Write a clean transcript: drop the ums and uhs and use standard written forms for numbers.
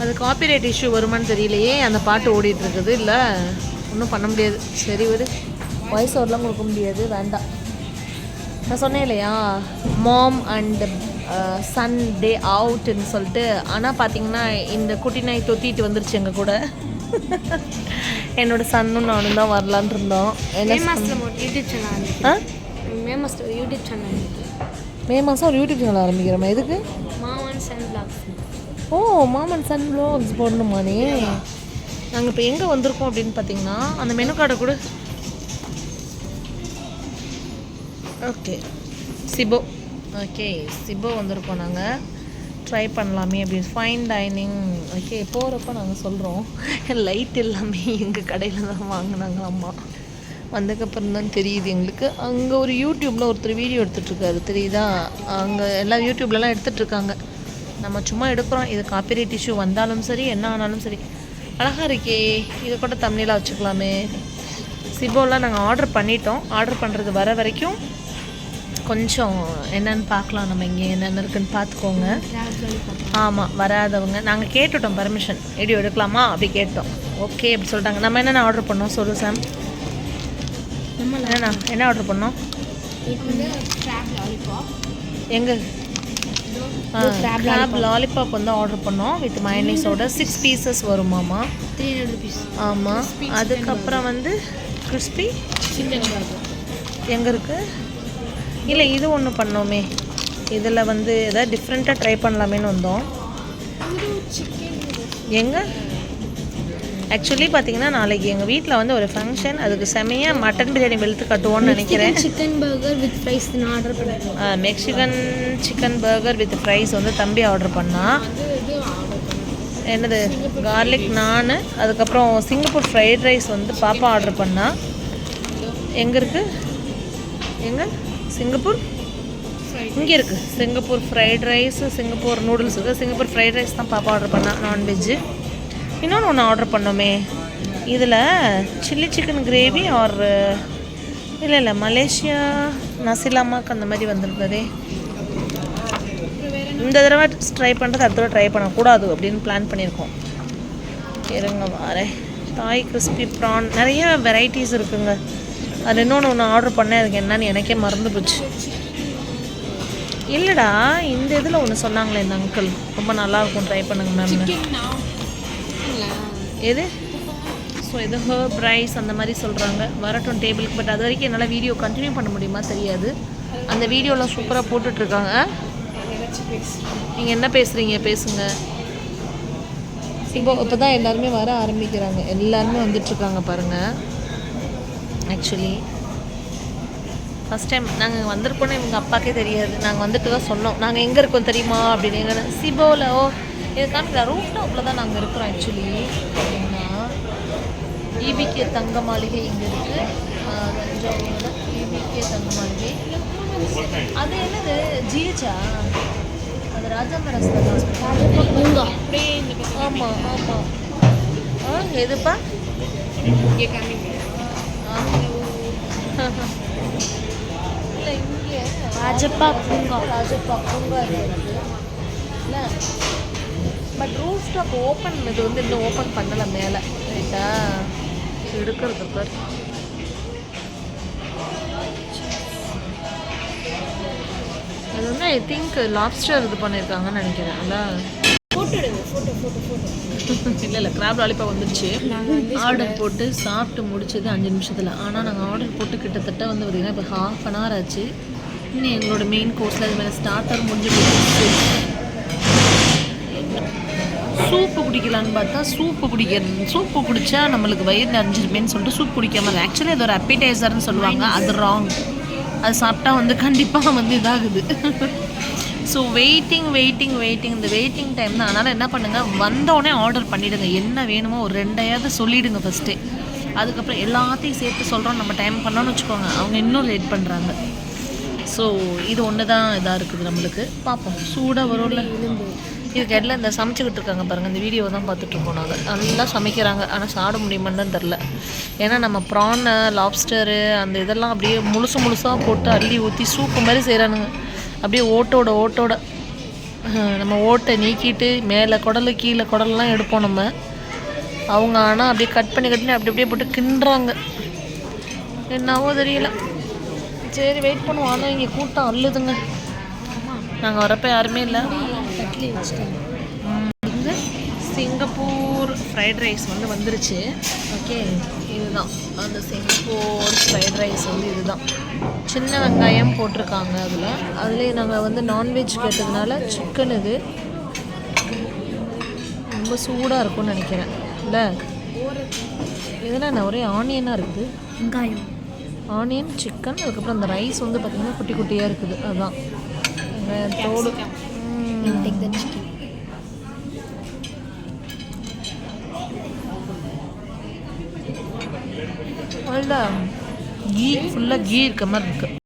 அது copyright issue வருமானு தெரியலையே. அந்த பாட்டு ஓடிட்டு இருக்குது. இல்லை ஒன்றும் பண்ண முடியாது. சரி விடு, வாய்ஸ் ஓவர்லாம் கொடுக்க முடியாது, வேண்டாம். நான் சொன்னேன் இல்லையா, மாம் அண்ட் சன் டே அவுட்டுன்னு சொல்லிட்டு. ஆனால் பார்த்தீங்கன்னா இந்த குட்டி நாய் தொத்திட்டு வந்துருச்சு எங்கள் கூட. என்னோட சன்னும் நானும் தான் வரலான் இருந்தோம். மே மாதம் ஒரு யூடியூப் சேனல் ஆரம்பிக்கிறோமா? எதுக்கு? ஓ, மாமன் சன் வ்ளாக்ஸ் போடணுமா நீ? நாங்கள் இப்போ எங்கே வந்திருக்கோம் அப்படின்னு பார்த்தீங்கன்னா, அந்த மெனு கார்டை கூட. ஓகே, சிபோ. ஓகே, சிபோ வந்திருக்கோம் நாங்கள். ட்ரை பண்ணலாமே அப்படின்னு. Fine dining. ஓகே, போகிறப்ப நாங்கள் சொல்கிறோம். லைட் எல்லாமே எங்கள் கடையில் தான் வாங்கினாங்க அம்மா. வந்ததுக்கப்புறம் தான் தெரியுது எங்களுக்கு. அங்கே ஒரு யூடியூப்பில் ஒருத்தர் வீடியோ எடுத்துகிட்ருக்காரு, தெரியுதா? அங்கே எல்லாம் யூடியூப்லலாம் எடுத்துகிட்ருக்காங்க. நம்ம சும்மா எடுக்கிறோம். இது காப்பிரைட் இஷ்யூ வந்தாலும் சரி, என்ன ஆனாலும் சரி. அழகாக இருக்கே, இதை கூட தமிழில் வச்சுக்கலாமே. சிபோலாம் நாங்கள் ஆர்டர் பண்ணிட்டோம். ஆர்டர் பண்ணுறது வர வரைக்கும் கொஞ்சம் என்னென்னு பார்க்கலாம். நம்ம இங்கே என்னென்ன இருக்குதுன்னு பார்த்துக்கோங்க. ஆமாம், வராதவங்க நாங்கள் கேட்டுட்டோம் பர்மிஷன், வீடியோ எடுக்கலாமா அப்படி கேட்டோம். ஓகே அப்படி சொல்லிட்டாங்க. நம்ம என்னென்ன ஆர்டர் பண்ணோம் சொல்லு சாம். என்ன ஆர்டர் பண்ணோம்? எங்கே? கிராப் லாலிபாப் வந்து ஆர்டர் பண்ணோம் வித் மயனீஸோட. 6 பீசஸ் வருமாமா. 300 rupees. ஆமாம். அதுக்கப்புறம் வந்து கிறிஸ்பி எங்கே இருக்குது? இல்லை, இது ஒன்று பண்ணோமே. இதில் வந்து எதாவது டிஃப்ரெண்ட்டாக ட்ரை பண்ணலாமேன்னு வந்தோம். எங்கே? ஆக்சுவலி பார்த்தீங்கன்னா நாளைக்கு எங்கள் வீட்டில் வந்து ஒரு ஃபங்க்ஷன். அதுக்கு செமையாக மட்டன் பிரியாணி வெளுத்து கட்டுவோன்னு நினைக்கிறேன். Chicken burger with fries order பண்ணுறேன். Mexican chicken burger with fries வந்து தம்பி ஆர்டர் பண்ணால். என்னது? கார்லிக் நான். அதுக்கப்புறம் சிங்கப்பூர் ஃப்ரைட் ரைஸ் வந்து பாப்பா ஆர்டர் பண்ணால். எங்கே இருக்குது? எங்கே? சிங்கப்பூர் இங்கே இருக்குது. Singapore fried rice, Singapore noodles இருக்குது. சிங்கப்பூர் ஃப்ரைட் ரைஸ் தான் பாப்பா ஆர்டர் பண்ணால், நான்வெஜ்ஜு. இன்னொன்று ஒன்று ஆர்டர் பண்ணோமே, இதில் சில்லி சிக்கன் கிரேவி ஆர் இல்லை மலேசியா நசிலாமாக்கு அந்த மாதிரி வந்துருந்ததே. இந்த தடவை ட்ரை பண்ணுறது அடுத்த தடவை ட்ரை பண்ணக்கூடாது அப்படின்னு பிளான் பண்ணியிருக்கோம். இருங்க வரேன். தாய் கிறிஸ்பி ப்ரான், நிறைய வெரைட்டிஸ் இருக்குங்க. அது இன்னொன்று ஆர்டர் பண்ணேன், அதுக்கு என்னன்னு எனக்கே மறந்து போச்சு. இல்லைடா, இந்த இதில் ஒன்று சொன்னாங்களே இந்த அங்கிள், ரொம்ப நல்லாயிருக்கும், ட்ரை பண்ணுங்க மேம். எது? ஸோ இது ஹர்ப் ரைஸ் அந்த மாதிரி சொல்கிறாங்க. வரட்டும் டேபிளுக்கு. பட் அது வரைக்கும் என்னால் வீடியோ கண்டினியூ பண்ண முடியுமா தெரியாது. அந்த வீடியோலாம் சூப்பராக போட்டுட்ருக்காங்க. நீங்கள் என்ன பேசுகிறீங்க? பேசுங்க. இப்போ தான் எல்லாருமே வர ஆரம்பிக்கிறாங்க. எல்லாருமே வந்துட்டுருக்காங்க பாருங்கள். ஆக்சுவலி ஃபஸ்ட் டைம் நாங்கள் வந்திருக்கோன்னு இவங்க அப்பாக்கே தெரியாது. நாங்கள் வந்துட்டு தான் சொன்னோம், நாங்கள் எங்கே இருக்கோம் தெரியுமா அப்படின்னு. எங்கே? சிபோவில். ஓ, இது காமிக்கல. ரூஃப் டாப்பில் தான் நாங்கள் இருக்கிறோம் ஆக்சுவலி. அப்படின்னா இபிகே தங்க மாளிகை இங்கே இருக்குது. தஞ்சாவூரில் இபிகே தங்க மாளிகை. அது என்னது? ஜிஹெச்சா? அது ராஜாங்க ஹாஸ்பிட்டல். ஆமாம் ஆமாம். எதுப்பா? இல்லை, இங்கே ராஜப்பா பூங்கா. ராஜப்பா பூங்கா இருக்குது இல்லை. பட் ரூஃப் டாப் ஓப்பன், இது வந்து இன்னும் ஓப்பன் பண்ணலை மேலே. ரைட்டா? எடுக்கிறது பார். அது வந்து ஐ திங்க் லாப்ஸ்டர் இது பண்ணியிருக்காங்கன்னு நினைக்கிறேன்ல. இல்லை கிராப் லாலிபாப் வந்துடுச்சு. ஆர்டர் போட்டு சாப்பிட்டு முடிச்சது 5 நிமிஷத்தில். ஆனால் நாங்கள் ஆர்டர் போட்டு கிட்டத்தட்ட வந்து பார்த்திங்கன்னா இப்போ ½ an hour ஆச்சு. இன்னும் எங்களோட மெயின் கோர்ஸில் அது மேலே ஸ்டார்டர் முடிஞ்சு போச்சு. சூப்பு குடிக்கலான்னு பார்த்தா சூப்பு குடித்தா நம்மளுக்கு வயிறு நிறைஞ்சிருமேன்னு சொல்லிட்டு சூப் குடிக்காமல். ஆக்சுவலி அது ஒரு அப்பைடைசர்னு சொல்லுவாங்க, அது ராங். அது சாப்பிட்டா வந்து கண்டிப்பாக வந்து இதாகுது. ஸோ வெயிட்டிங் இந்த வெயிட்டிங் டைம் தான். அதனால் என்ன பண்ணுங்கள், வந்தோடனே ஆர்டர் பண்ணிவிடுங்க. என்ன வேணுமோ ஒரு 2 சொல்லிவிடுங்க ஃபஸ்ட்டே. அதுக்கப்புறம் எல்லாத்தையும் சேர்த்து சொல்கிறோம் நம்ம டைம் பண்ணோன்னு வச்சுக்கோங்க, அவங்க இன்னும் லேட் பண்ணுறாங்க. ஸோ இது ஒன்று தான் இதாக இருக்குது நம்மளுக்கு. பார்ப்போம், சூடாக வரும்ல. இதுக்கு எல்லாம் இந்த சமைச்சிக்கிட்டு இருக்காங்க பாருங்கள், இந்த வீடியோவை தான் பார்த்துட்ருக்கோம் நாங்கள். நல்லா சமைக்கிறாங்க, ஆனால் சாப்பிட முடியுமான்னு தெரில. ஏன்னா நம்ம ப்ரானு, லாப்ஸ்டரு அந்த இதெல்லாம் அப்படியே முழுசாக போட்டு அள்ளி ஊற்றி சூப்பு மாதிரி செய்கிறானுங்க. அப்படியே ஓட்டோட நம்ம ஓட்டை நீக்கிட்டு மேலே குடலு கீழே குடல்லாம் எடுப்போம் நம்ம. அவங்க ஆனால் அப்படியே கட் பண்ணி அப்படி அப்படியே போட்டு கிண்டுறாங்க. என்னவோ தெரியல. சரி வெயிட் பண்ணுவோம். ஆனால் இங்கே கூட்டம் அள்ளுதுங்க. நாங்கள் வரப்போ யாருமே இல்லை. இங்கே சிங்கப்பூர் ஃப்ரைட் ரைஸ் வந்துருச்சு. ஓகே, இதுதான் அந்த சிங்கப்பூர் ஃப்ரைட் ரைஸ் இதுதான். சின்ன வெங்காயம் போட்டிருக்காங்க அதுலேயே நாங்கள் நான்வெஜ் கேட்டதுனால சிக்கன் இது ரொம்ப சூடாக இருக்கும்னு நினைக்கிறேன் இல்லை? இதெல்லாம் என்ன ஒரே ஆனியனாக இருக்குது. வெங்காயம், ஆனியன், சிக்கன், அதுக்கப்புறம் அந்த ரைஸ் பார்த்திங்கன்னா குட்டி குட்டியாக இருக்குது. அதுதான் தோடு. கீ ஃபுல்லாக கீ இருக்க மாதிரி இருக்குது.